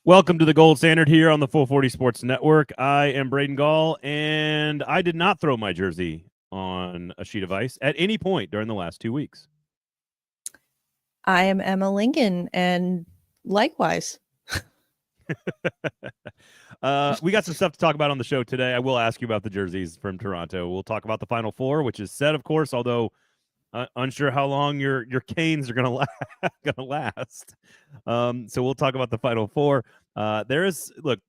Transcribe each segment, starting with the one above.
Welcome to the Gold Standard here on the Full 40 Sports Network. I am Braden Gall, and I did not throw my jersey on a sheet of ice at any point during the last 2 weeks. I am Emma Lingan, and likewise. We got some stuff to talk about on the show today. I will ask you about the jerseys from Toronto. We'll talk about the Final Four, which is set, of course, although unsure how long your Canes are going to last. So we'll talk about the Final Four. There is, look,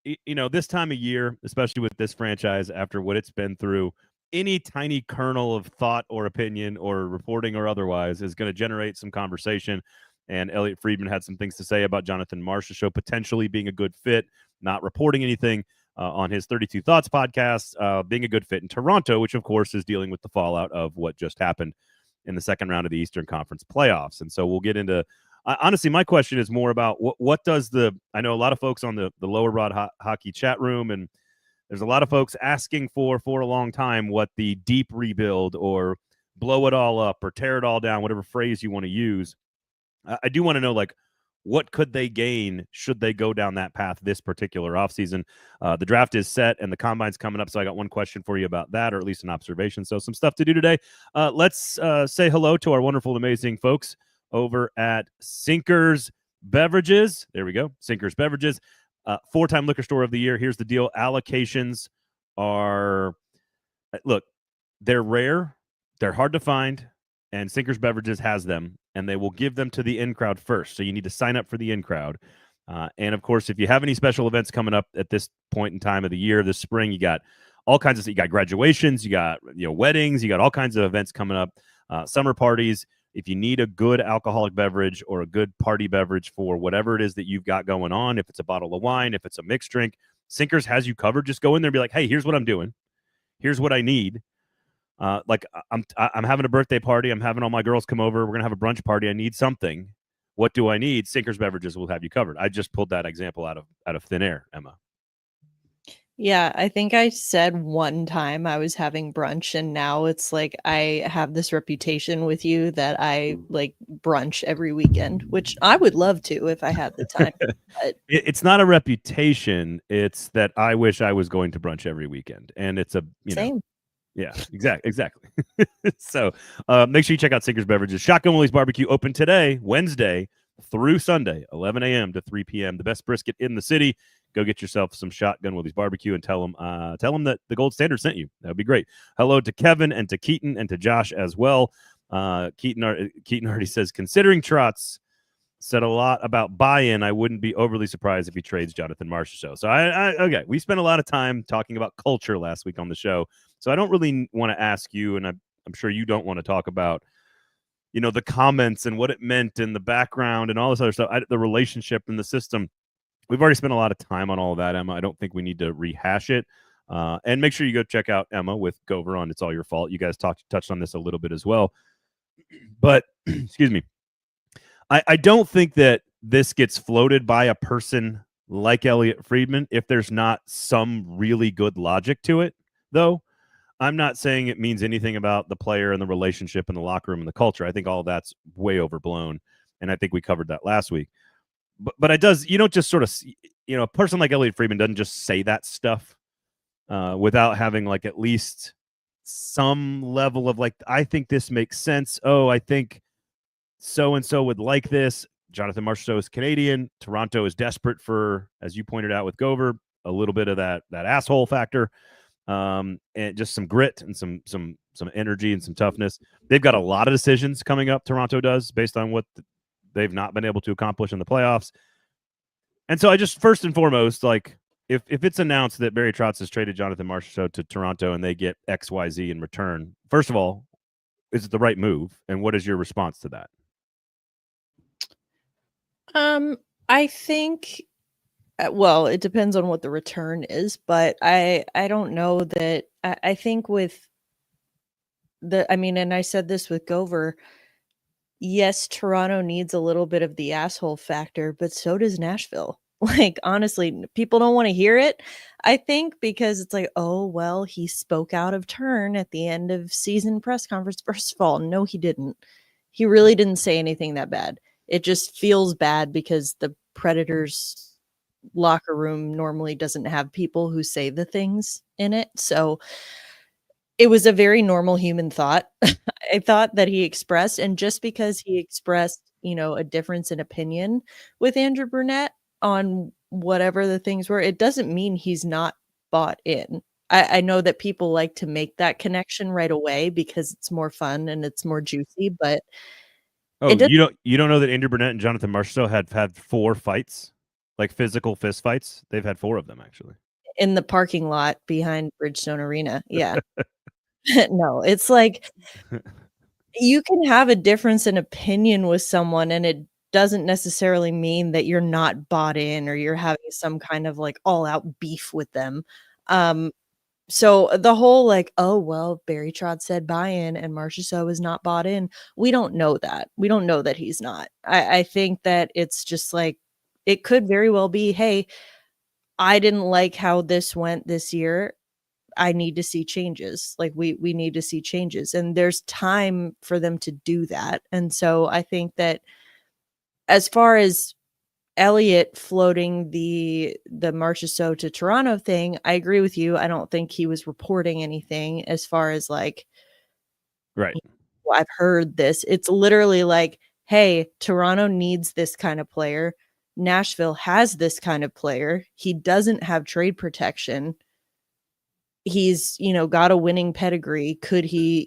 this time of year, especially with this franchise, after what it's been through, any tiny kernel of thought or opinion or reporting or otherwise is going to generate some conversation. And Elliot Friedman had some things to say about Jonathan Marchessault potentially being a good fit, not reporting anything on his 32 Thoughts podcast, being a good fit in Toronto, which, of course, is dealing with the fallout of what just happened in the second round of the Eastern Conference playoffs. And so we'll get into honestly, my question is more about what does I know a lot of folks on the Lower Rod hockey chat room, and there's a lot of folks asking for a long time what the deep rebuild or blow it all up or tear it all down, whatever phrase you want to use. I do want to know, like, what could they gain should they go down that path this particular offseason? The draft is set and the combine's coming up, so I got one question for you about that, or at least an observation. So some stuff to do today. Let's say hello to our wonderful, amazing folks over at Sinkers Beverages. There we go. Sinkers Beverages, 4-time liquor store of the year. Here's the deal. Allocations are, look, they're rare. They're hard to find. And Sinkers Beverages has them, and they will give them to the in-crowd first. So you need to sign up for the in-crowd. And, of course, if you have any special events coming up at this point in time of the year, this spring, you got all kinds of – you got graduations, you got weddings, you got all kinds of events coming up, summer parties. If you need a good alcoholic beverage or a good party beverage for whatever it is that you've got going on, if it's a bottle of wine, if it's a mixed drink, Sinkers has you covered. Just go in there and be like, hey, here's what I'm doing. Here's what I need. Like I'm having a birthday party. I'm having all my girls come over. We're going to have a brunch party. I need something. What do I need? Sinkers Beverages will have you covered. I just pulled that example out of thin air, Emma. Yeah, I think I said one time I was having brunch, and now it's like I have this reputation with you that I like brunch every weekend, which I would love to if I had the time. But it's not a reputation. It's that I wish I was going to brunch every weekend. And it's a, same. Yeah, exactly. So make sure you check out Sinkers Beverages. Shotgun Willie's Barbecue open today, Wednesday through Sunday, 11 a.m. to 3 p.m. The best brisket in the city. Go get yourself some Shotgun Willie's Barbecue and tell them that the Gold Standard sent you. That would be great. Hello to Kevin and to Keaton and to Josh as well. Keaton already says, considering Trotz said a lot about buy-in, I wouldn't be overly surprised if he trades Jonathan Marchessault. So okay, we spent a lot of time talking about culture last week on the show. So I don't really want to ask you, and I'm sure you don't want to talk about, the comments and what it meant and the background and all this other stuff, the relationship and the system. We've already spent a lot of time on all of that, Emma. I don't think we need to rehash it. And make sure you go check out Emma with Gover on It's All Your Fault. You guys touched on this a little bit as well. But, excuse me, I don't think that this gets floated by a person like Elliot Friedman if there's not some really good logic to it, though. I'm not saying it means anything about the player and the relationship and the locker room and the culture. I think all that's way overblown, and I think we covered that last week. But it does. You don't just sort of, a person like Elliot Friedman doesn't just say that stuff without having like at least some level of like, I think this makes sense. Oh, I think so and so would like this. Jonathan Marchessault is Canadian. Toronto is desperate for, as you pointed out with Gover, a little bit of that asshole factor, and just some grit and some energy and some toughness. They've got a lot of decisions coming up. Toronto does, based on what they've not been able to accomplish in the playoffs. And so I just, first and foremost, like, if it's announced that Barry Trotz has traded Jonathan Marchessault to Toronto and they get XYZ in return, first of all, is it the right move? And what is your response to that? I think, well, it depends on what the return is, but I don't know that. I think with and I said this with Gover, yes, Toronto needs a little bit of the asshole factor, but so does Nashville. Like, honestly, people don't want to hear it, I think, because it's like, oh, well, he spoke out of turn at the end of season press conference. First of all, no, he didn't. He really didn't say anything that bad. It just feels bad because the Predators locker room normally doesn't have people who say the things in it. So it was a very normal human thought. I thought that he expressed, and just because he expressed, a difference in opinion with Andrew Brunette on whatever the things were, it doesn't mean he's not bought in. I know that people like to make that connection right away because it's more fun and it's more juicy, but Oh, it doesn't. you don't know that Andrew Burnett and Jonathan Marchessault had 4 fights, like physical fist fights? They've had 4 of them actually. In the parking lot behind Bridgestone Arena. Yeah. No, it's like you can have a difference in opinion with someone, and it doesn't necessarily mean that you're not bought in or you're having some kind of like all out beef with them. So the whole like, oh, well, Barry Trotz said buy in and Marchessault is not bought in. We don't know that. We don't know that he's not. I think that it's just like, it could very well be, hey, I didn't like how this went this year. I need to see changes. Like we need to see changes. And there's time for them to do that. And so I think that as far as Elliott floating the Marchessault to Toronto thing, I agree with you. I don't think he was reporting anything as far as like, Right. I've heard this. It's literally like, hey, Toronto needs this kind of player. Nashville has this kind of player. He doesn't have trade protection. He's, got a winning pedigree. Could he,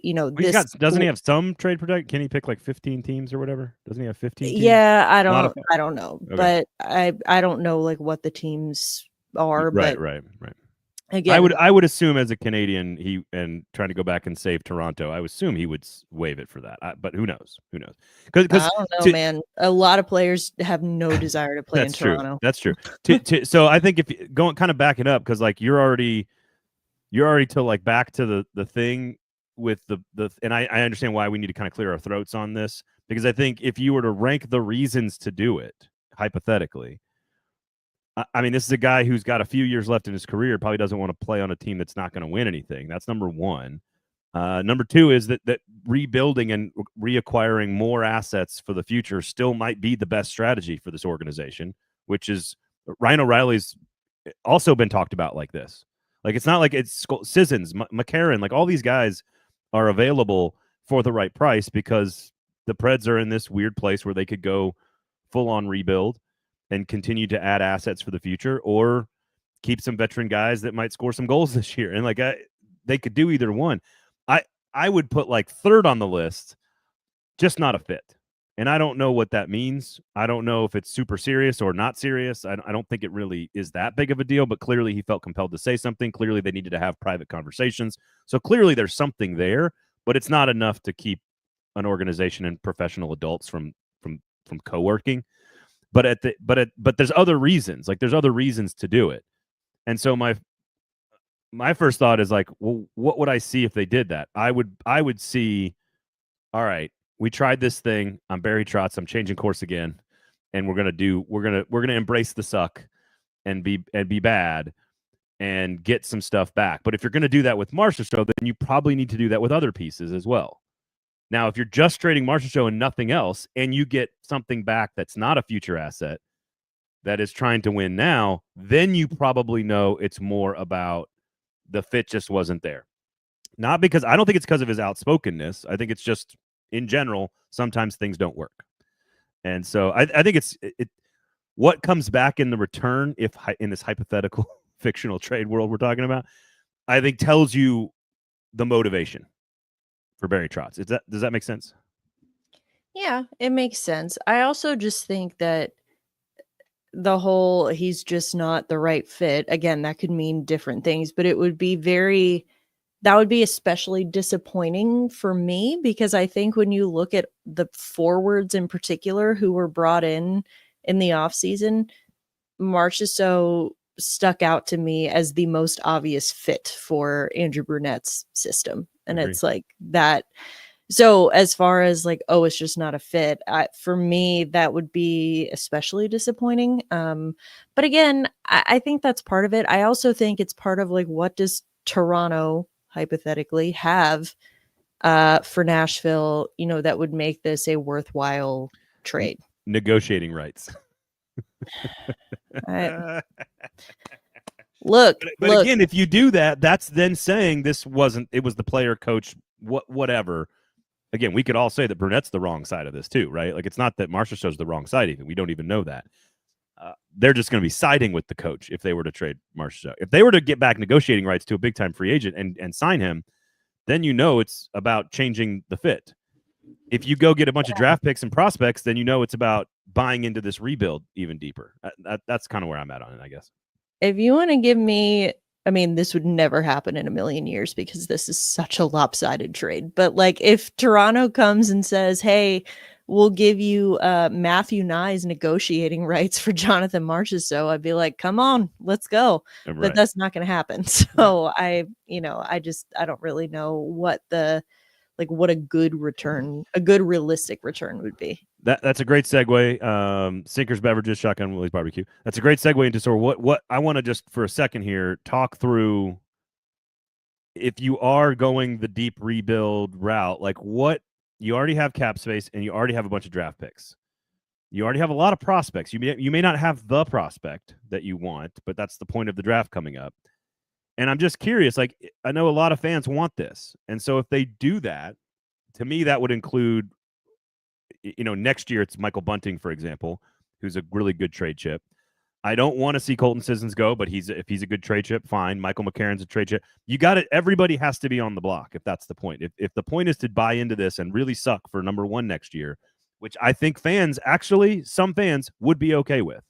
Doesn't he have some trade protect? Can he pick like 15 teams or whatever? Doesn't he have 15 teams? Yeah, I don't know. Okay. But I don't know like what the teams are. Right. Again, I would assume as a Canadian, and trying to go back and save Toronto, I would assume he would waive it for that. But who knows? Who knows? I don't know, man. A lot of players have no desire to play in Toronto. That's true. So I think if you going kind of back it up, because like you're already to like back to the thing with the and I understand why we need to kind of clear our throats on this, because I think if you were to rank the reasons to do it hypothetically, I mean, this is a guy who's got a few years left in his career, probably doesn't want to play on a team that's not going to win anything. That's number one. Number two is that rebuilding and reacquiring more assets for the future still might be the best strategy for this organization, which is Ryan O'Reilly's also been talked about like this. Like, it's not like it's Sissons, McCarron, like all these guys are available for the right price because the Preds are in this weird place where they could go full on rebuild and continue to add assets for the future, or keep some veteran guys that might score some goals this year. And like they could do either one. I would put like third on the list, just not a fit. And I don't know what that means. I don't know if it's super serious or not serious. I don't think it really is that big of a deal, but clearly he felt compelled to say something. Clearly they needed to have private conversations. So clearly there's something there, but it's not enough to keep an organization and professional adults from co-working. But there's other reasons. Like, there's other reasons to do it. And so my first thought is like, well, what would I see if they did that? I would see, all right, we tried this thing. I'm Barry Trotz. I'm changing course again, and we're gonna embrace the suck and be bad and get some stuff back. But if you're gonna do that with Marchessault, then you probably need to do that with other pieces as well. Now, if you're just trading Marchessault and nothing else, and you get something back that's not a future asset that is trying to win now, then you probably know it's more about the fit just wasn't there. Not because I don't think it's because of his outspokenness. I think it's just in general, sometimes things don't work. And so I think it's what comes back in the return, if in this hypothetical fictional trade world we're talking about, I think tells you the motivation for Barry Trotz. Does that make sense? Yeah, it makes sense. I also just think that the whole he's just not the right fit, again, that could mean different things, but it would be that would be especially disappointing for me, because I think when you look at the forwards in particular who were brought in the offseason, Marchessault stuck out to me as the most obvious fit for Andrew Brunette's system. And it's like that. So as far as like, oh, it's just not a fit, for me, that would be especially disappointing. But again, I think that's part of it. I also think it's part of like, what does Toronto hypothetically have for Nashville, that would make this a worthwhile trade? Negotiating rights. Look, but again, if you do that, that's then saying it was the player, coach, whatever. Again, we could all say that Burnett's the wrong side of this too, right? Like, it's not that Marchessault's the wrong side even. We don't even know that. They're just going to be siding with the coach if they were to trade Marchessault. If they were to get back negotiating rights to a big-time free agent and sign him, then it's about changing the fit. If you go get a bunch of draft picks and prospects, then it's about buying into this rebuild even deeper. That's kind of where I'm at on it, I guess. If you want to give me, I mean, this would never happen in a million years because this is such a lopsided trade. But like, if Toronto comes and says, "Hey, we'll give you Matthew Nye's negotiating rights for Jonathan Marchessault," I'd be like, "Come on, let's go." Right. But that's not going to happen. So I don't really know what what a good realistic return would be. That's a great segue. Sinkers, Beverages, Shotgun, Willie's Barbecue. That's a great segue into sort of what I want to just for a second here talk through. If you are going the deep rebuild route, like what you already have cap space and you already have a bunch of draft picks. You already have a lot of prospects. You may not have the prospect that you want, but that's the point of the draft coming up. And I'm just curious, like, I know a lot of fans want this. And so if they do that, to me, that would include, next year it's Michael Bunting, for example, who's a really good trade chip. I don't want to see Colton Sissons go, but if he's a good trade chip, fine. Michael McCarron's a trade chip. You got it. Everybody has to be on the block if that's the point. If the point is to buy into this and really suck for number one next year, which I think some fans would be okay with.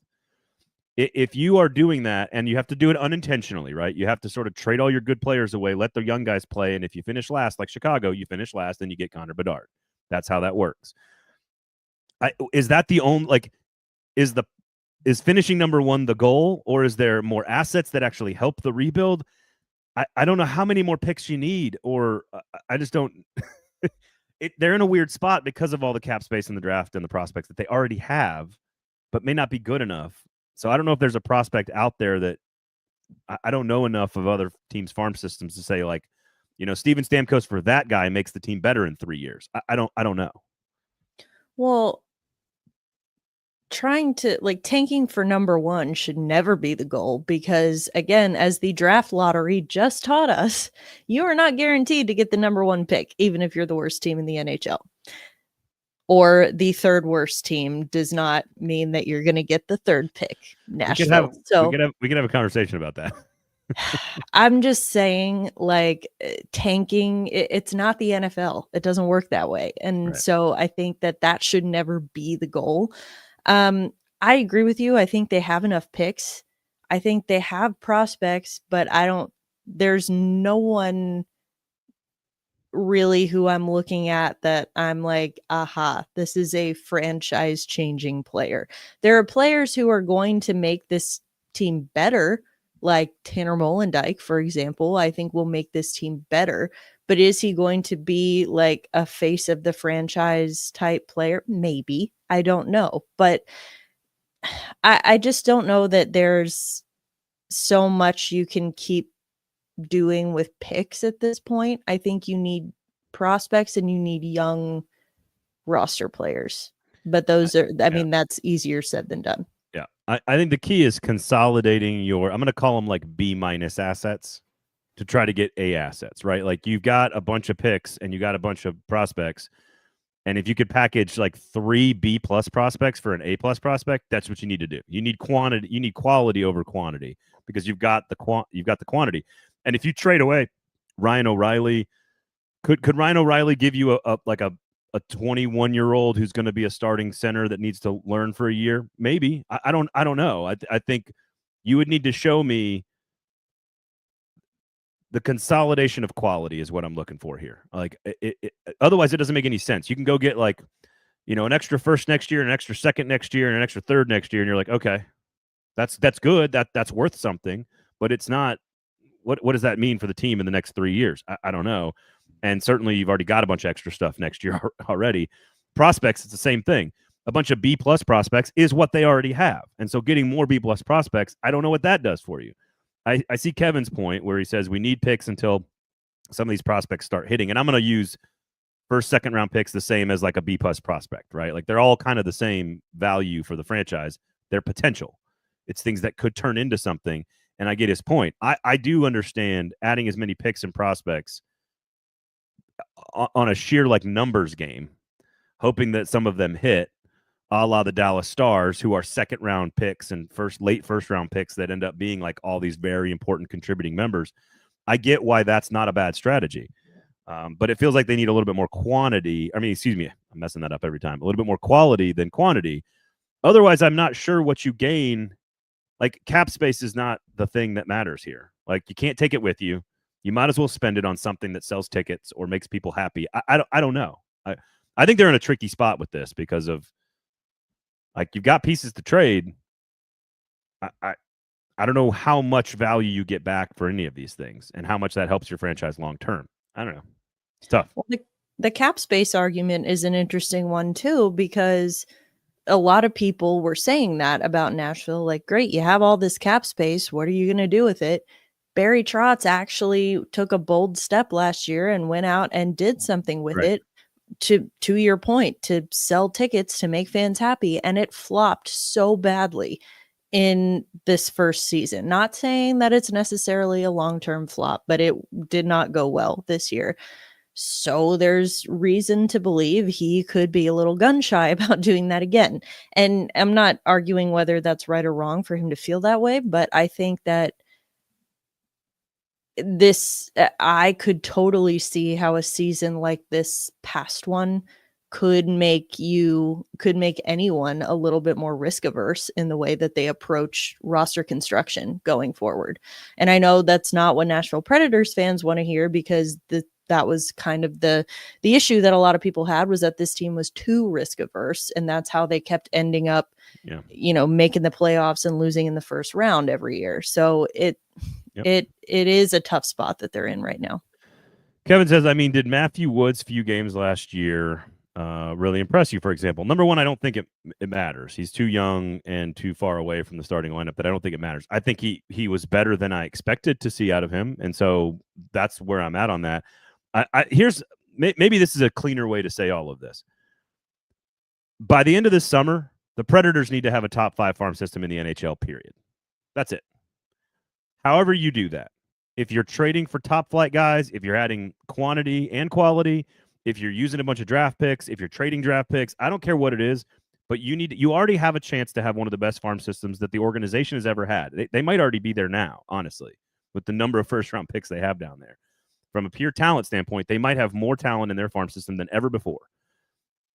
If you are doing that, and you have to do it unintentionally, right? You have to sort of trade all your good players away, let the young guys play, and if you finish last, like Chicago, you finish last, and you get Connor Bedard. That's how that works. Is that the only, like, is finishing number one the goal, or is there more assets that actually help the rebuild? I don't know how many more picks you need, or I just don't. They're in a weird spot because of all the cap space in the draft and the prospects that they already have, but may not be good enough. So I don't know if there's a prospect out there that I don't know enough of other teams' farm systems to say, like, Steven Stamkos for that guy makes the team better in 3 years. I don't know. Well, tanking for number one should never be the goal because, again, as the draft lottery just taught us, you are not guaranteed to get the number one pick, even if you're the worst team in the NHL. Or the third worst team does not mean that you're going to get the third pick. Nashville. We could have a conversation about that. I'm just saying, like, tanking, it's not the NFL. It doesn't work that way. And So I think that should never be the goal. I agree with you. I think they have enough picks. I think they have prospects, but there's no one really who I'm looking at that I'm like, aha, this is a franchise changing player. There are players who are going to make this team better, like Tanner Mullenike, for example. I think will make this team better, but is he going to be like a face of the franchise type player? Maybe. I don't know, but I just don't know that there's so much you can keep doing with picks at this point. I think you need prospects and you need young roster players, but those are, I mean, that's easier said than done. Yeah. I think the key is consolidating I'm going to call them like B- assets to try to get A assets, right? Like, you've got a bunch of picks and you got a bunch of prospects. And if you could package like 3 B+ prospects for an A+ prospect, that's what you need to do. You need quantity, you need quality over quantity because you've got the quantity. And if you trade away Ryan O'Reilly, could Ryan O'Reilly give you a 21-year-old who's going to be a starting center that needs to learn for a year? Maybe. I don't know. I think you would need to show me the consolidation of quality is what I'm looking for here. Like, otherwise it doesn't make any sense. You can go get like, an extra first next year, an extra second next year, and an extra third next year, and you're like, okay, that's good. That's worth something, but it's not. What does that mean for the team in the next 3 years? I don't know. And certainly you've already got a bunch of extra stuff next year already. Prospects, it's the same thing. A bunch of B+ prospects is what they already have. And so getting more B+ prospects, I don't know what that does for you. I see Kevin's point where he says we need picks until some of these prospects start hitting. And I'm going to use first, second round picks the same as like a B+ prospect, right? Like, they're all kind of the same value for the franchise. their potential. It's things that could turn into something. And I get his point. I do understand adding as many picks and prospects on a sheer like numbers game, hoping that some of them hit, a la the Dallas Stars, who are second round picks and late first round picks that end up being like all these very important contributing members. I get why that's not a bad strategy. But it feels like they need a little bit more quantity. I mean, excuse me, I'm messing that up every time. A little bit more quality than quantity. Otherwise, I'm not sure what you gain. Like, cap space is not the thing that matters here. Like, you can't take it with you. You might as well spend it on something that sells tickets or makes people happy. I don't know. I think they're in a tricky spot with this because of, like, you've got pieces to trade. I don't know how much value you get back for any of these things and how much that helps your franchise long term. I don't know. It's tough. Well, the cap space argument is an interesting one too, because a lot of people were saying that about Nashville. Like, great, you have all this cap space. What are you going to do with it? Barry Trotz actually took a bold step last year and went out and did something with it to your point, to sell tickets, to make fans happy. And it flopped so badly in this first season. Not saying that it's necessarily a long-term flop, but it did not go well this year. So there's reason to believe he could be a little gun shy about doing that again. And I'm not arguing whether that's right or wrong for him to feel that way, but I think that I could totally see how a season like this past one could make anyone a little bit more risk averse in the way that they approach roster construction going forward. And I know that's not what Nashville Predators fans want to hear, because that was kind of the issue that a lot of people had, was that this team was too risk averse, and that's how they kept ending up, making the playoffs and losing in the first round every year. So it is a tough spot that they're in right now. Kevin says, I mean, did Matthew Wood's few games last year really impress you, for example? Number one, I don't think it matters. He's too young and too far away from the starting lineup that I don't think it matters. I think he was better than I expected to see out of him, and so that's where I'm at on that. Maybe this is a cleaner way to say all of this. By the end of this summer, the Predators need to have a top 5 farm system in the NHL, period. That's it. However you do that, if you're trading for top flight guys, if you're adding quantity and quality, if you're using a bunch of draft picks, if you're trading draft picks, I don't care what it is, but you already have a chance to have one of the best farm systems that the organization has ever had. They might already be there now, honestly, with the number of first-round picks they have down there. From a pure talent standpoint, they might have more talent in their farm system than ever before.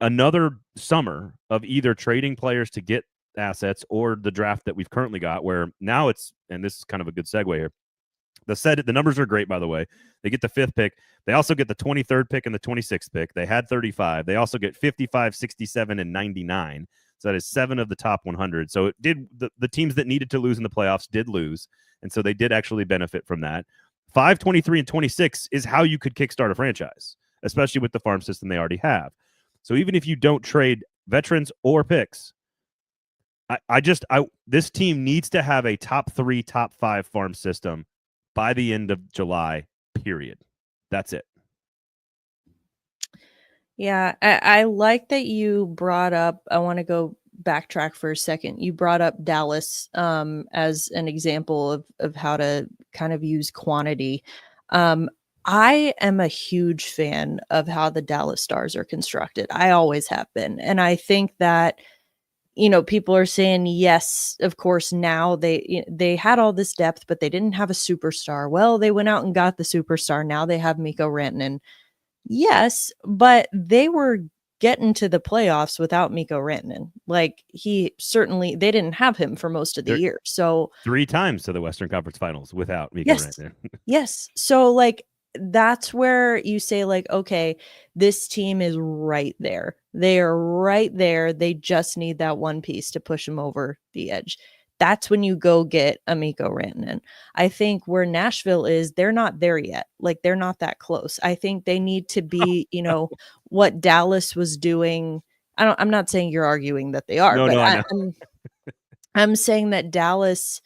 Another summer of either trading players to get assets or the draft that we've currently got, where now it's, and this is kind of a good segue here, the numbers are great, by the way. They get the 5th pick. They also get the 23rd pick and the 26th pick. They had 35. They also get 55, 67, and 99. So that is 7 of the top 100. So it did, the teams that needed to lose in the playoffs did lose, and so they did actually benefit from that. 5, 23, and 26 is how you could kickstart a franchise, especially with the farm system they already have. So even if you don't trade veterans or picks, this team needs to have a top 3, top 5 farm system by the end of July, period. That's it. Yeah, I like that you brought up, I want to go backtrack for a second. You brought up Dallas as an example of how to kind of use quantity. I am a huge fan of how the Dallas Stars are constructed. I always have been. And I think that, people are saying, yes, of course, now they had all this depth, but they didn't have a superstar. Well, they went out and got the superstar. Now they have Mikko Rantanen. Yes, but they were getting to the playoffs without Mikko Rantanen. Like, they didn't have him for most of the year. So 3 times to the Western Conference Finals without Mikko Rantanen. Yes. So like, that's where you say, like, okay, this team is right there. They are right there. They just need that one piece to push them over the edge. That's when you go get a Mikko Rantanen. I think where Nashville is, they're not there yet. Like, they're not that close. I think they need to be, what Dallas was doing. I'm not saying you're arguing that they are, but I'm saying that Dallas,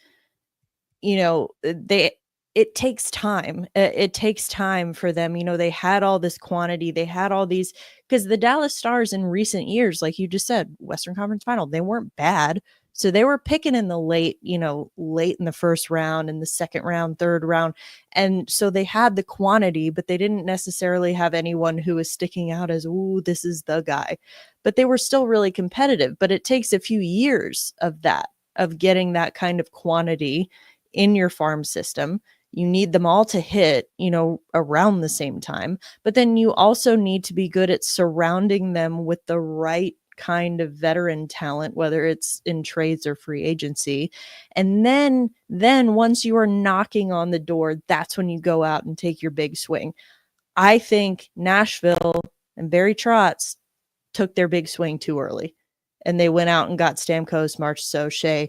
it takes time. It takes time for them. They had all this quantity. They had all these, because the Dallas Stars in recent years, like you just said, Western Conference Final, they weren't bad. So they were picking in the late in the first round, in the second round, third round. And so they had the quantity, but they didn't necessarily have anyone who was sticking out as, ooh, this is the guy. But they were still really competitive. But it takes a few years of getting that kind of quantity in your farm system. You need them all to hit, around the same time. But then you also need to be good at surrounding them with the right kind of veteran talent, whether it's in trades or free agency. And then once you are knocking on the door, that's when you go out and take your big swing. I think Nashville and Barry Trotz took their big swing too early, and they went out and got Stamkos, Marchessault, Shea.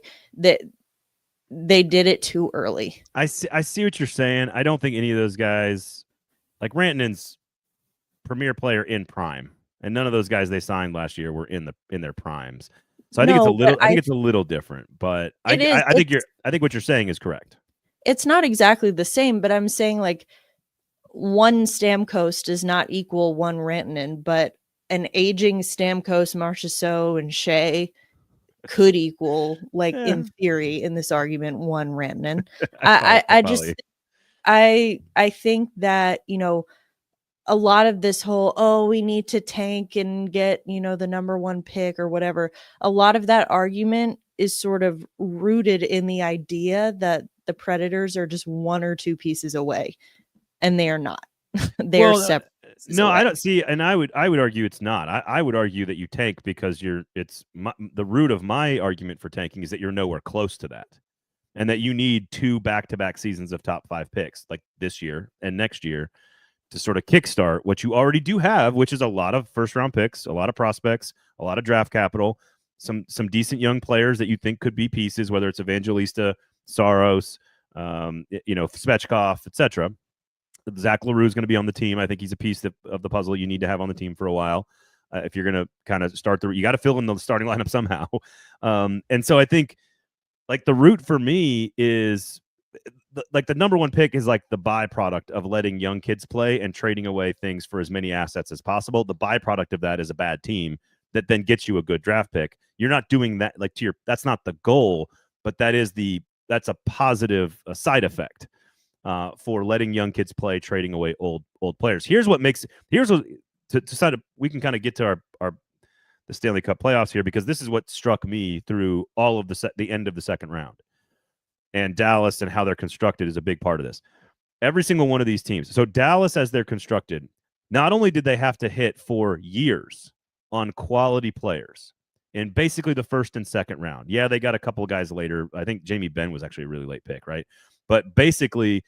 They did it too early. I see what you're saying. I don't think any of those guys, like Rantanen's premier player in prime, and none of those guys they signed last year were in their primes. So I think it's a little different. But I think what you're saying is correct. It's not exactly the same, but I'm saying like one Stamkos does not equal one Rantanen, but an aging Stamkos, Marchessault, and Shea could equal, like, in theory, in this argument, one Rantanen. I think that, a lot of this whole, we need to tank and get, the number one pick or whatever. A lot of that argument is sort of rooted in the idea that the Predators are just one or two pieces away, and they are not. They're separate. No, I don't see, and I would argue it's not. I would argue that you tank because the root of my argument for tanking is that you're nowhere close to that, and that you need 2 back-to-back seasons of top 5 picks like this year and next year to sort of kickstart what you already do have, which is a lot of first-round picks, a lot of prospects, a lot of draft capital, some decent young players that you think could be pieces, whether it's Evangelista, Saros, Svechkov, etc. Zach LaRue is going to be on the team. I think he's a piece of the puzzle you need to have on the team for a while. If you're going to kind of you got to fill in the starting lineup somehow. And so I think like the root for me is the number one pick is like the byproduct of letting young kids play and trading away things for as many assets as possible. The byproduct of that is a bad team that then gets you a good draft pick. You're not doing that that's not the goal, but that's a positive side effect. For letting young kids play, trading away old players. We can kind of get to the Stanley Cup playoffs here, because this is what struck me through all of the end of the second round, and Dallas and how they're constructed is a big part of this. Every single one of these teams. So Dallas, as they're constructed, not only did they have to hit for years on quality players in basically the first and second round. Yeah, they got a couple of guys later. I think Jamie Benn was actually a really late pick, right? But basically,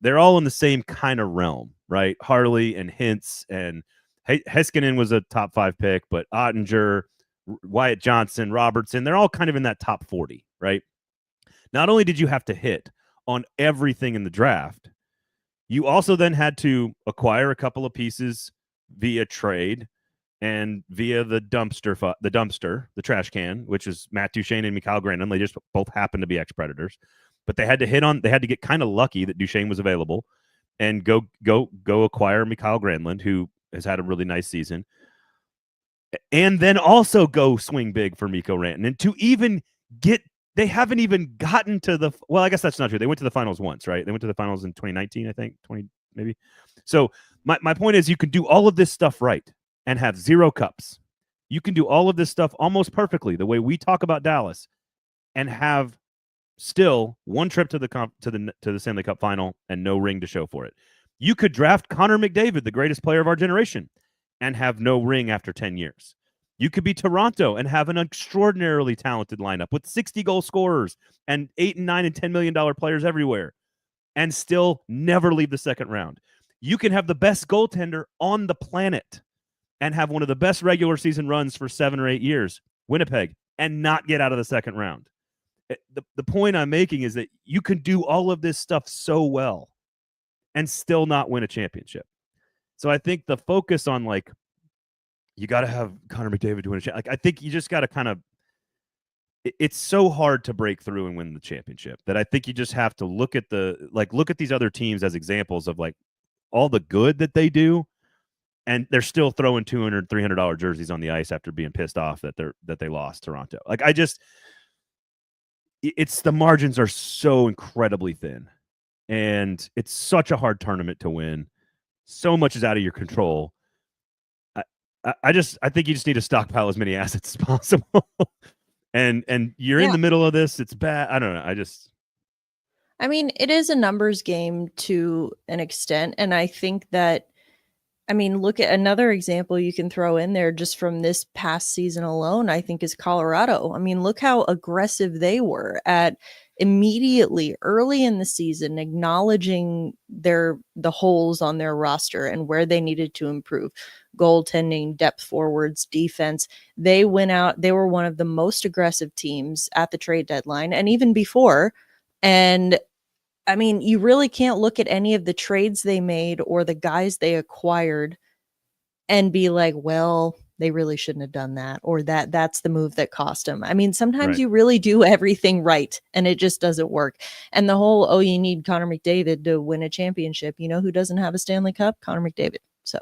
they're all in the same kind of realm, right? Harley and Hintz and Heiskanen was a top 5 pick, but Ottinger, Wyatt Johnson, Robertson, they're all kind of in that top 40, right? Not only did you have to hit on everything in the draft, you also then had to acquire a couple of pieces via trade and via the trash can, which is Matt Duchene and Mikhail Granlund. They just both happen to be ex-Predators. But they had to get kind of lucky that Duchene was available and go acquire Mikhail Granlund, who has had a really nice season. And then also go swing big for Mikko Rantanen to even they haven't even gotten to well, I guess that's not true. They went to the finals once, right? They went to the finals in 2019, I think, 20 maybe. So my point is, you can do all of this stuff right and have 0 cups. You can do all of this stuff almost perfectly, the way we talk about Dallas, and have still 1 trip to the Stanley Cup final and no ring to show for it. You could draft Connor McDavid, the greatest player of our generation, and have no ring after 10 years. You could be Toronto and have an extraordinarily talented lineup with 60 goal scorers and $8 and $9 and $10 million players everywhere, and still never leave the second round. You can have the best goaltender on the planet and have one of the best regular season runs for 7 or 8 years, Winnipeg, and not get out of the second round. The point I'm making is that you can do all of this stuff so well and still not win a championship. So I think the focus on you got to have Connor McDavid to win a championship. I think you just got to kind of, it's so hard to break through and win the championship that I think you just have to look at these other teams as examples of all the good that they do, and they're still throwing $200, $300 jerseys on the ice after being pissed off that they lost Toronto. it's the margins are so incredibly thin, and it's such a hard tournament to win. So much is out of your control. I think you just need to stockpile as many assets as possible. and you're in the middle of this. It's bad. I don't know. I mean, it is a numbers game to an extent. And I think that, I mean, look at another example you can throw in there just from this past season alone, I think is Colorado. I mean, look how aggressive they were at immediately early in the season, acknowledging the holes on their roster and where they needed to improve. Goaltending, depth forwards, defense. They went out, they were one of the most aggressive teams at the trade deadline and even before. And I mean, you really can't look at any of the trades they made or the guys they acquired and be like, well, they really shouldn't have done that, or that's the move that cost them. I mean, sometimes you really do everything right and it just doesn't work. And the whole, oh, you need Connor McDavid to win a championship. You know who doesn't have a Stanley Cup? Connor McDavid. So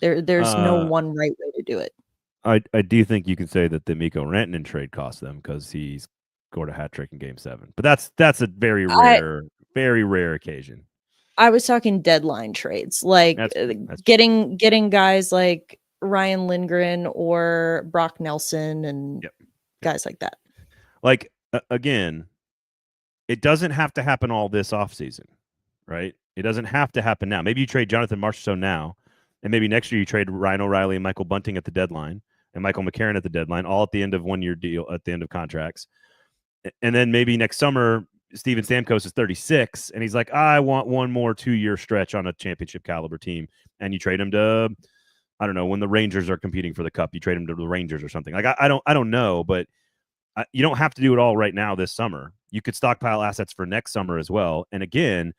there's no one right way to do it. I do think you can say that the Mikko Rantanen trade cost them because he's scored a hat trick in Game 7. But that's a very rare occasion. I was talking deadline trades, like that's getting guys like Ryan Lindgren or Brock Nelson and guys like that. Like, again, it doesn't have to happen all this offseason, right? It doesn't have to happen now. Maybe you trade Jonathan Marchessault now, and maybe next year you trade Ryan O'Reilly and Michael Bunting at the deadline and Michael McCarron at the deadline, all at the end of one-year deal, at the end of contracts. And then maybe next summer, Steven Stamkos is 36, and he's like, I want one more 2-year stretch on a championship caliber team. And you trade him to, I don't know, when the Rangers are competing for the cup, you trade him to the Rangers or something. Like, I don't know, but you don't have to do it all right now this summer. You could stockpile assets for next summer as well. And again,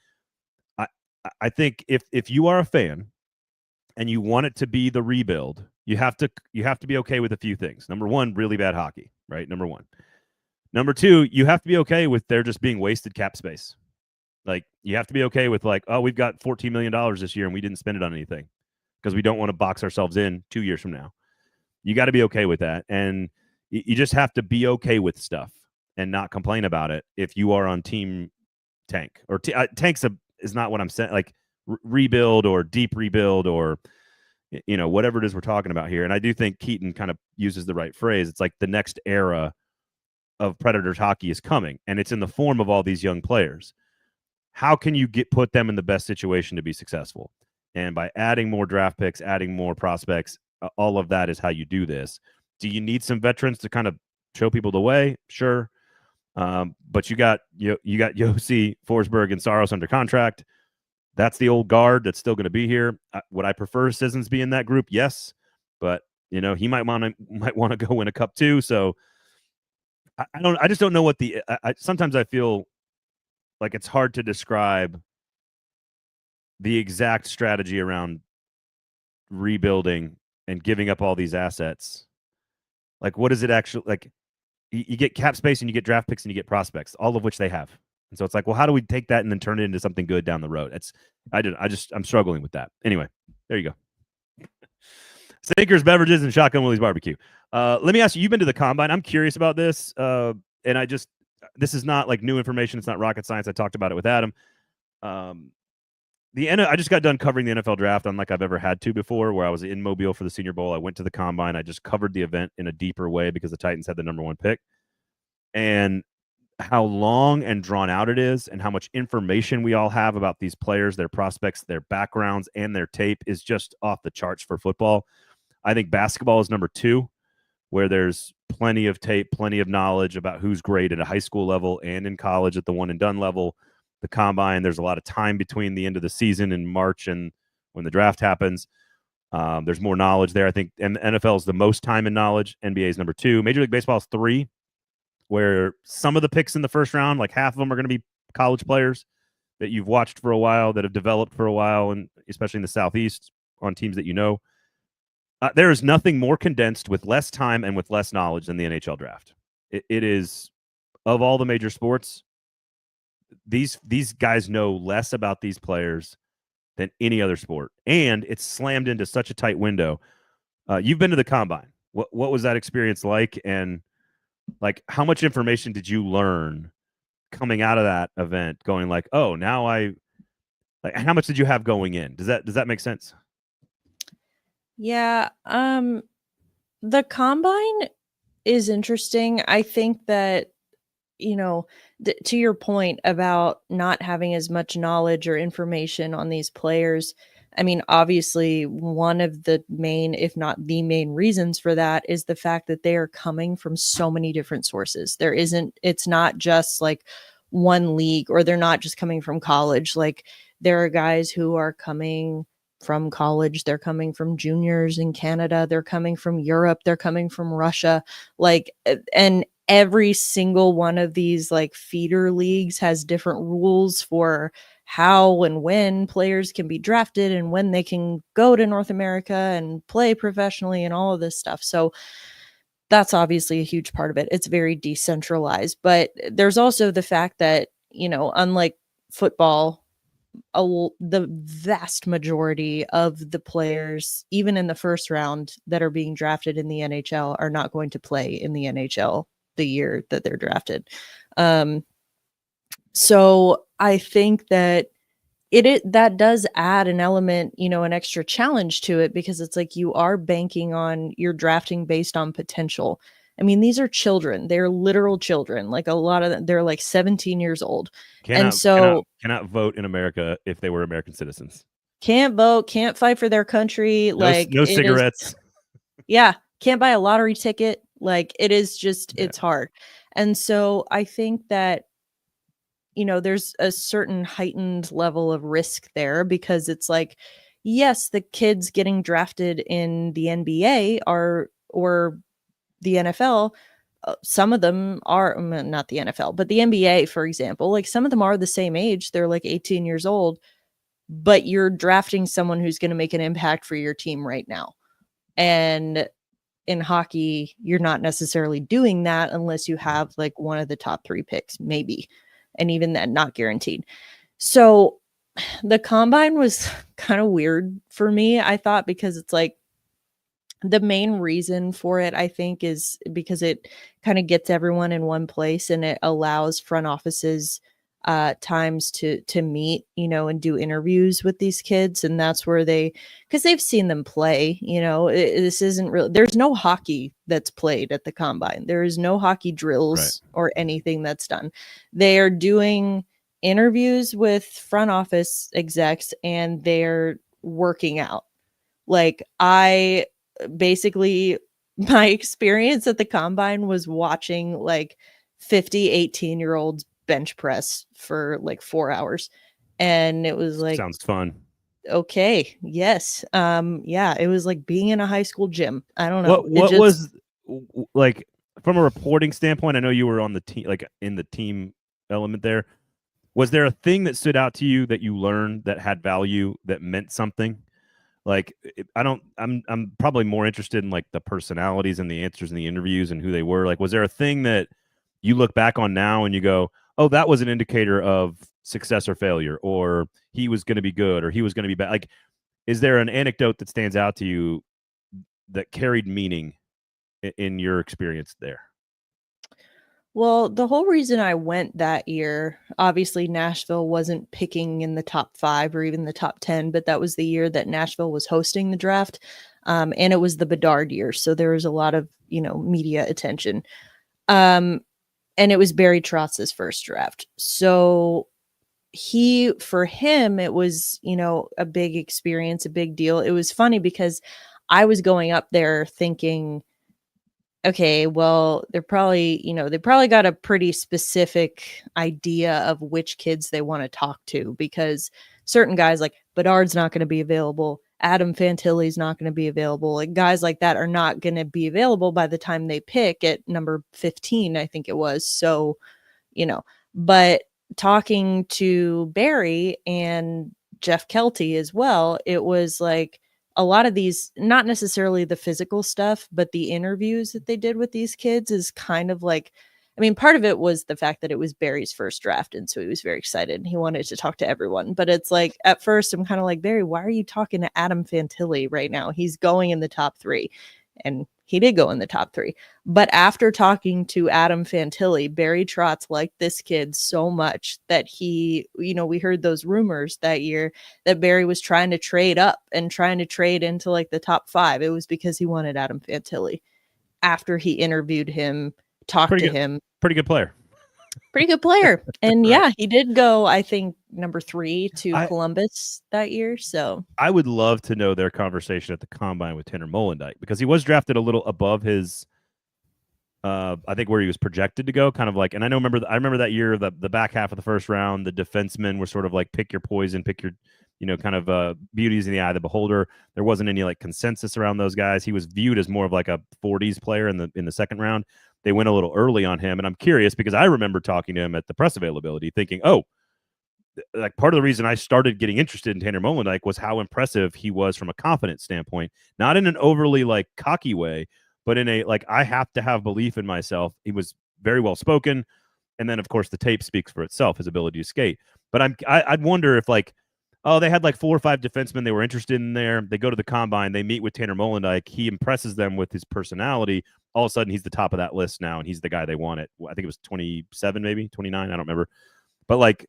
I think if you are a fan and you want it to be the rebuild, you have to be okay with a few things. Number one, really bad hockey, right? Number one. Number two, you have to be okay with there just being wasted cap space. Like, you have to be okay with, like, oh, we've got $14 million this year and we didn't spend it on anything because we don't want to box ourselves in 2 years from now. You got to be okay with that. And you just have to be okay with stuff and not complain about it if you are on team tank. Or tanks is not what I'm saying. Like, rebuild or deep rebuild or, you know, whatever it is we're talking about here. And I do think Keaton kind of uses the right phrase. It's like the next era of Predators hockey is coming, and it's in the form of all these young players. How can you put them in the best situation to be successful? And by adding more draft picks, adding more prospects, all of that is how you do this. Do you need some veterans to kind of show people the way? Sure. But you got Josi, Forsberg, and Saros under contract. That's the old guard that's still going to be here. Would I prefer Sissons be in that group? Yes. But, you know, he might want to go win a cup too. So I just don't know what sometimes I feel like it's hard to describe the exact strategy around rebuilding and giving up all these assets. Like, what is it actually like? You get cap space and you get draft picks and you get prospects, all of which they have. And so it's like, well, how do we take that and then turn it into something good down the road? I'm struggling with that. Anyway, there you go. Snickers, Beverages, and Shotgun Willie's Barbecue. Let me ask you, you've been to the Combine. I'm curious about this. And this is not like new information. It's not rocket science. I talked about it with Adam. I just got done covering the NFL draft unlike I've ever had to before, where I was in Mobile for the Senior Bowl. I went to the Combine. I just covered the event in a deeper way because the Titans had the number 1 pick. And how long and drawn out it is and how much information we all have about these players, their prospects, their backgrounds, and their tape is just off the charts for football. I think basketball is number 2, where there's plenty of tape, plenty of knowledge about who's great at a high school level and in college at the one and done level. The Combine, there's a lot of time between the end of the season in March and when the draft happens. There's more knowledge there, I think. And the NFL is the most time and knowledge. NBA is number 2. Major League Baseball is 3, where some of the picks in the first round, like half of them are going to be college players that you've watched for a while, that have developed for a while, and especially in the Southeast on teams that you know. There is nothing more condensed with less time and with less knowledge than the NHL draft. It is, of all the major sports, these guys know less about these players than any other sport, and it's slammed into such a tight window. You've been to the Combine. What was that experience like? And like how much information did you learn coming out of that event, going like, oh, now like how much did you have going in? Does that make sense? Yeah, the combine is interesting. I think that, you know, to your point about not having as much knowledge or information on these players, I mean, obviously, one of the main, if not the main reasons for that is the fact that they are coming from so many different sources. It's not just like one league, or they're not just coming from college. Like, there are guys who are coming from college, they're coming from juniors in Canada, they're coming from Europe, they're coming from Russia. Like, and every single one of these like feeder leagues has different rules for how and when players can be drafted and when they can go to North America and play professionally and all of this stuff. So that's obviously a huge part of it. It's very decentralized, but there's also the fact that, unlike football, the vast majority of the players, even in the first round, that are being drafted in the NHL are not going to play in the NHL the year that they're drafted. So I think that that does add an element, an extra challenge to it, because it's like you are banking on your drafting based on potential. I mean, these are children. They're literal children. Like, a lot of them, they're like 17 years old. And so cannot vote in America if they were American citizens. Can't vote, can't fight for their country. No cigarettes. Yeah. Can't buy a lottery ticket. Like, it is just, it's hard. And so I think that, there's a certain heightened level of risk there, because it's like, yes, the kids getting drafted in the NBA or the NFL, some of them are not the NFL, but the NBA, for example, like some of them are the same age. They're like 18 years old, but you're drafting someone who's going to make an impact for your team right now. And in hockey, you're not necessarily doing that unless you have like one of the top 3 picks, maybe. And even then, not guaranteed. So the combine was kind of weird for me, I thought, because it's like, the main reason for it, I think, is because it kind of gets everyone in one place, and it allows front offices times to meet, and do interviews with these kids. And that's where because they've seen them play, this isn't real. There's no hockey that's played at the combine. There is no hockey drills or anything that's done. They are doing interviews with front office execs, and they're working out. Like, basically, my experience at the combine was watching like 50 18-year-olds bench press for like 4 hours, and it was like, sounds fun. Okay, yes. Yeah, it was like being in a high school gym. I don't know. What was like, from a reporting standpoint? I know you were on the team, like in the team element there. Was there a thing that stood out to you that you learned that had value, that meant something? Like, I'm probably more interested in like the personalities and the answers in the interviews and who they were. Like, was there a thing that you look back on now and you go, oh, that was an indicator of success or failure, or he was going to be good, or he was going to be bad? Like, is there an anecdote that stands out to you that carried meaning in your experience there? Well, the whole reason I went that year, obviously Nashville wasn't picking in the top 5 or even the top 10, but that was the year that Nashville was hosting the draft. And it was the Bedard year. So there was a lot of, media attention. And it was Barry Trotz's first draft. So for him, it was, a big experience, a big deal. It was funny because I was going up there thinking, okay, well, they probably got a pretty specific idea of which kids they want to talk to, because certain guys like Bedard's not going to be available. Adam Fantilli's not going to be available. Like, guys like that are not going to be available by the time they pick at number 15, I think it was. So, but talking to Barry and Jeff Kelty as well, it was like, a lot of these, not necessarily the physical stuff, but the interviews that they did with these kids is kind of like, I mean, part of it was the fact that it was Barry's first draft, and so he was very excited and he wanted to talk to everyone. But it's like, at first I'm kind of like, Barry, why are you talking to Adam Fantilli right now? He's going in the top 3. and he did go in the top 3. But after talking to Adam Fantilli, Barry Trotz liked this kid so much that he, we heard those rumors that year that Barry was trying to trade up and trying to trade into like the top 5. It was because he wanted Adam Fantilli after he interviewed him, talked to him. Pretty good player. Pretty good player. And Right. yeah, he did go, I think, number 3 to Columbus that year. So I would love to know their conversation at the combine with Tanner Mullenike, because he was drafted a little above his, I think, where he was projected to go, kind of like, and I remember that year, the back half of the first round, the defensemen were sort of like, pick your poison, pick your, kind of beauties in the eye of the beholder. There wasn't any like consensus around those guys. He was viewed as more of like a 40s player in the second round. They went a little early on him, and I'm curious because I remember talking to him at the press availability thinking, oh, like part of the reason I started getting interested in Tanner Mullenike was how impressive he was from a confidence standpoint, not in an overly like cocky way, but in a like, I have to have belief in myself. He was very well spoken, and then of course the tape speaks for itself, his ability to skate. But I'd wonder if like, oh, they had like 4 or 5 defensemen they were interested in there. They go to the combine, they meet with Tanner Mullenike. He impresses them with his personality. All of a sudden, he's the top of that list now, and he's the guy they want. I think it was 27, maybe 29. I don't remember. But like,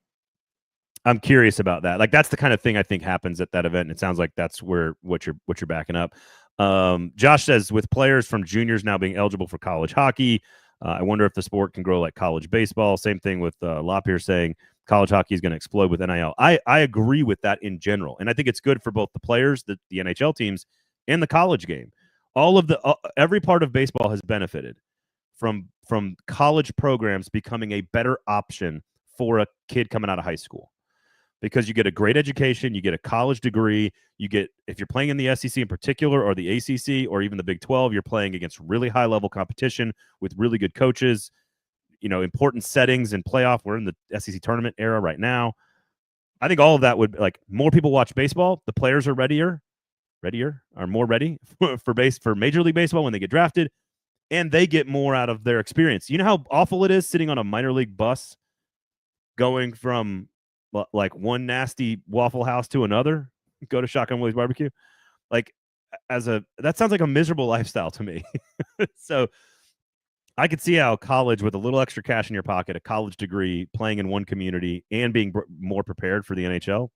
I'm curious about that. Like, that's the kind of thing I think happens at that event. And it sounds like that's what you're backing up. Josh says, with players from juniors now being eligible for college hockey, I wonder if the sport can grow like college baseball. Same thing with Lapierre saying college hockey is going to explode with NIL. I agree with that in general. And I think it's good for both the players, the NHL teams, and the college game. All of every part of baseball has benefited from college programs becoming a better option for a kid coming out of high school, because you get a great education, you get a college degree, you get, if you're playing in the SEC in particular, or the ACC, or even the Big 12, you're playing against really high level competition with really good coaches, important settings and playoff. We're in the SEC tournament era right now. I think all of that would, like, more people watch baseball. The players are are more ready for Major League Baseball when they get drafted, and they get more out of their experience. You know how awful it is sitting on a minor league bus going from like one nasty Waffle House to another, go to Shotgun Willie's barbecue. Like, that sounds like a miserable lifestyle to me. So I could see how college, with a little extra cash in your pocket, a college degree, playing in one community, and being more prepared for the NHL.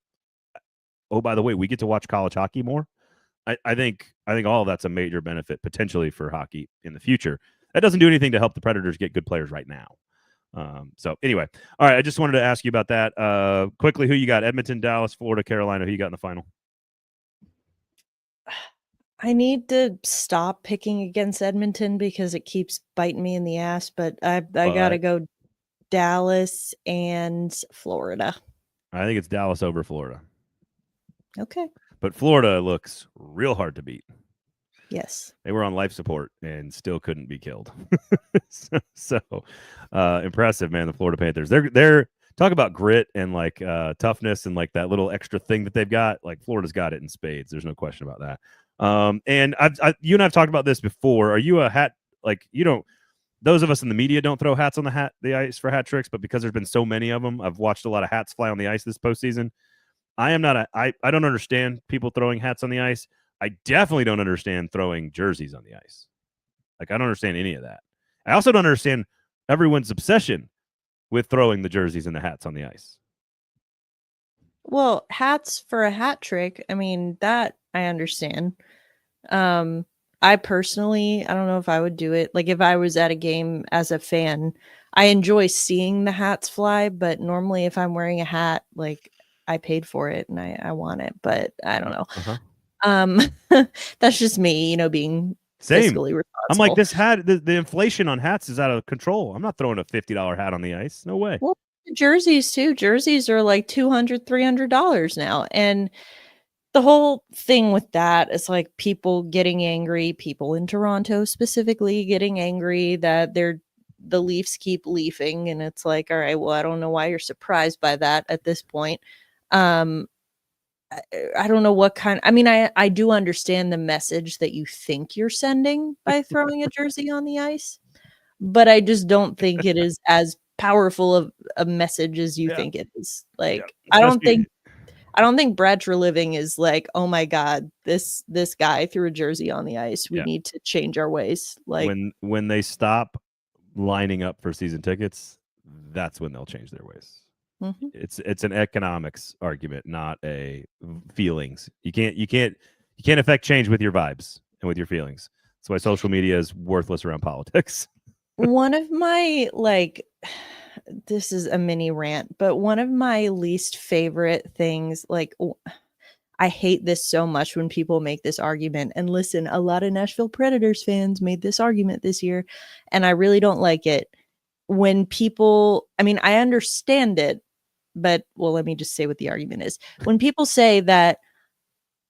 Oh, by the way, we get to watch college hockey more. I think all of that's a major benefit potentially for hockey in the future. That doesn't do anything to help the Predators get good players right now. So anyway, all right, I just wanted to ask you about that. Quickly, who you got? Edmonton, Dallas, Florida, Carolina. Who you got in the final? I need to stop picking against Edmonton because it keeps biting me in the ass, but I got to go Dallas and Florida. I think it's Dallas over Florida. Okay. But Florida looks real hard to beat. Yes. They were on life support and still couldn't be killed. so impressive, man, the Florida Panthers. They're talk about grit and like toughness and like that little extra thing that they've got. Like, Florida's got it in spades. There's no question about that. And you and I've talked about this before. Are you a hat, like, those of us in the media don't throw hats on the ice for hat tricks, but because there's been so many of them, I've watched a lot of hats fly on the ice this postseason. I don't understand people throwing hats on the ice. I definitely don't understand throwing jerseys on the ice. Like, I don't understand any of that. I also don't understand everyone's obsession with throwing the jerseys and the hats on the ice. Well, hats for a hat trick, I mean, that I understand. I personally, I don't know if I would do it. Like, if I was at a game as a fan, I enjoy seeing the hats fly, but normally if I'm wearing a hat, like, I paid for it and I want it, but I don't know. That's just me, being fiscally responsible. I'm like, this hat, the inflation on hats is out of control. I'm not throwing a $50 hat on the ice. No way. Well, jerseys too. Jerseys are like $200, $300 now. And the whole thing with that is like people getting angry, people in Toronto specifically getting angry that the Leafs keep leafing. And it's like, all right, well, I don't know why you're surprised by that at this point. I don't know what kind. I mean, I do understand the message that you think you're sending by throwing a jersey on the ice, but I just don't think it is as powerful of a message as you think it is. Like, I don't think I don't think Brad Treliving is like, oh my God, this guy threw a jersey on the ice. We need to change our ways. Like when they stop lining up for season tickets, that's when they'll change their ways. Mm-hmm. It's an economics argument, not a feelings. You can't affect change with your vibes and with your feelings. That's why social media is worthless around politics. One of my this is a mini rant, but one of my least favorite things, I hate this so much when people make this argument. And listen, a lot of Nashville Predators fans made this argument this year, and I really don't like it. When people, I mean, I understand it, but let me just say what the argument is. When people say that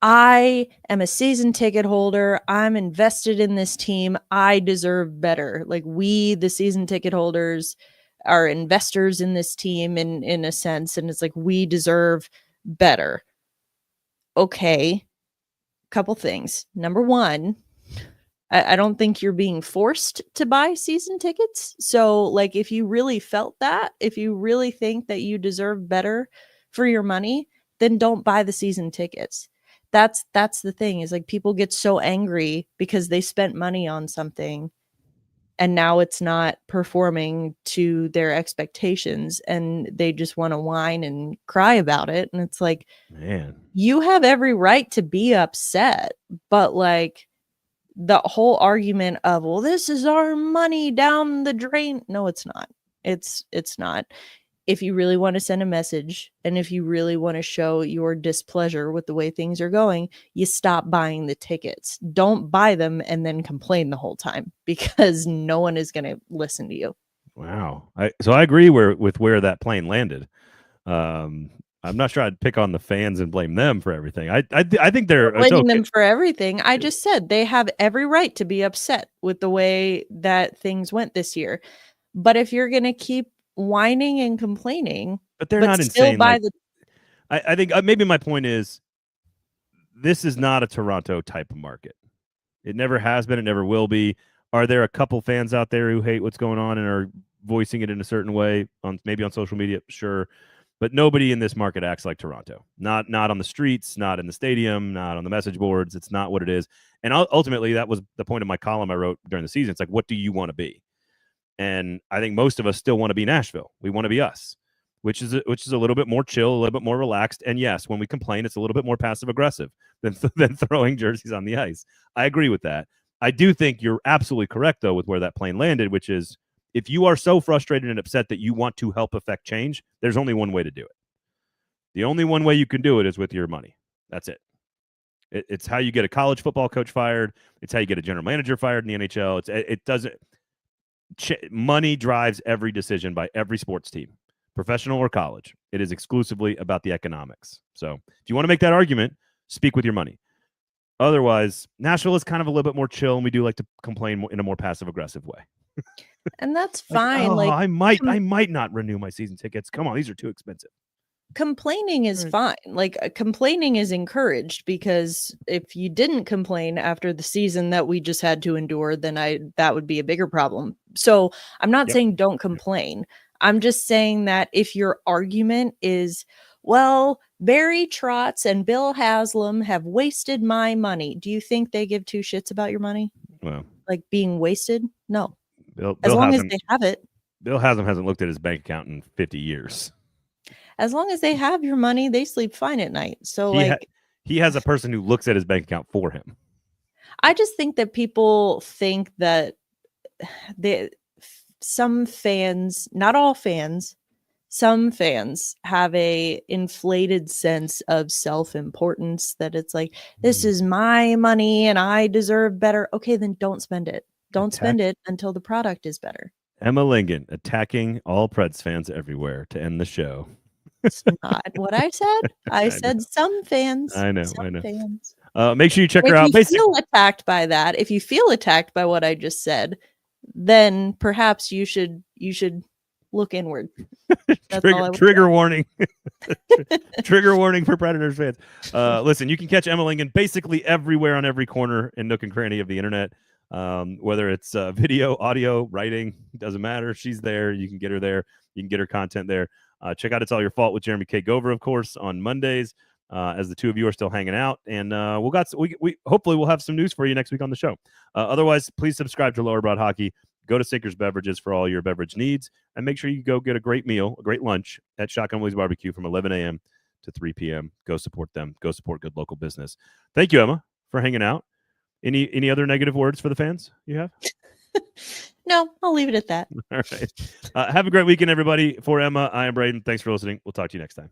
I am a season ticket holder, I'm invested in this team, I deserve better. Like, we, the season ticket holders, are investors in this team in a sense, and it's like we deserve better. Okay, couple things. Number one, I don't think you're being forced to buy season tickets. So, like, if you really felt that, if you really think that you deserve better for your money, then don't buy the season tickets. That's the thing, is like people get so angry because they spent money on something and now it's not performing to their expectations, and they just want to whine and cry about it. And it's like, man, you have every right to be upset, but like the whole argument of, well, this is our money down the drain. No, it's not. It's not. If you really want to send a message, and if you really want to show your displeasure with the way things are going, you stop buying the tickets. Don't buy them and then complain the whole time, because no one is going to listen to you. Wow. So I agree with where that plane landed. I'm not sure I'd pick on the fans and blame them for everything. I think they're blaming them for everything. I just said they have every right to be upset with the way that things went this year. But if you're going to keep whining and complaining, but they're not still insane. buy I think maybe my point is, this is not a Toronto type of market. It never has been. It never will be. Are there a couple fans out there who hate what's going on and are voicing it in a certain way maybe on social media? Sure. But nobody in this market acts like Toronto. Not on the streets, not in the stadium, not on the message boards. It's not what it is. And ultimately, that was the point of my column I wrote during the season. It's like, what do you want to be? And I think most of us still want to be Nashville. We want to be us, which is a little bit more chill, a little bit more relaxed. And yes, when we complain, it's a little bit more passive aggressive than throwing jerseys on the ice. I agree with that. I do think you're absolutely correct, though, with where that plane landed, which is, if you are so frustrated and upset that you want to help affect change, there's only one way to do it. The only one way you can do it is with your money. That's it. It's how you get a college football coach fired. It's how you get a general manager fired in the NHL. It doesn't. Money drives every decision by every sports team, professional or college. It is exclusively about the economics. So if you want to make that argument, speak with your money. Otherwise, Nashville is kind of a little bit more chill, and we do like to complain in a more passive aggressive way. And that's fine. I might not renew my season tickets. Come on, these are too expensive. Complaining is fine. Like, complaining is encouraged, because if you didn't complain after the season that we just had to endure, then that would be a bigger problem. So I'm not saying don't complain. I'm just saying that if your argument is, well, Barry Trotz and Bill Haslam have wasted my money, do you think they give two shits about your money? Well, like being wasted? No. Bill as long as they have it. Bill Haslam hasn't looked at his bank account in 50 years. As long as they have your money, they sleep fine at night. So he has a person who looks at his bank account for him. I just think that people think that some fans, not all fans, some fans have a inflated sense of self-importance, that it's like, this is my money and I deserve better. Okay, then don't spend it. Don't spend it until the product is better. Emma Lingan attacking all Preds fans everywhere to end the show. It's not what I said. I said some fans. I know. Fans. Make sure you check her out. If you feel attacked by that, if you feel attacked by what I just said, then perhaps you should look inward. Trigger warning. Trigger warning for Predators fans. Listen, you can catch Emma Lingan basically everywhere on every corner and nook and cranny of the internet. Whether it's video, audio, writing, doesn't matter. She's there. You can get her there. You can get her content there. Check out It's All Your Fault with Jeremy K. Gover, of course, on Mondays. as the two of you are still hanging out. And we hopefully we'll have some news for you next week on the show. Otherwise, please subscribe to Lower Broad Hockey. Go to Sinkers Beverages for all your beverage needs, and make sure you go get a great meal, a great lunch at Shotgun Willie's Barbecue from 11 a.m. to 3 p.m. Go support them. Go support good local business. Thank you, Emma, for hanging out. Any other negative words for the fans you have? No, I'll leave it at that. All right. Have a great weekend, everybody. For Emma, I am Braden. Thanks for listening. We'll talk to you next time.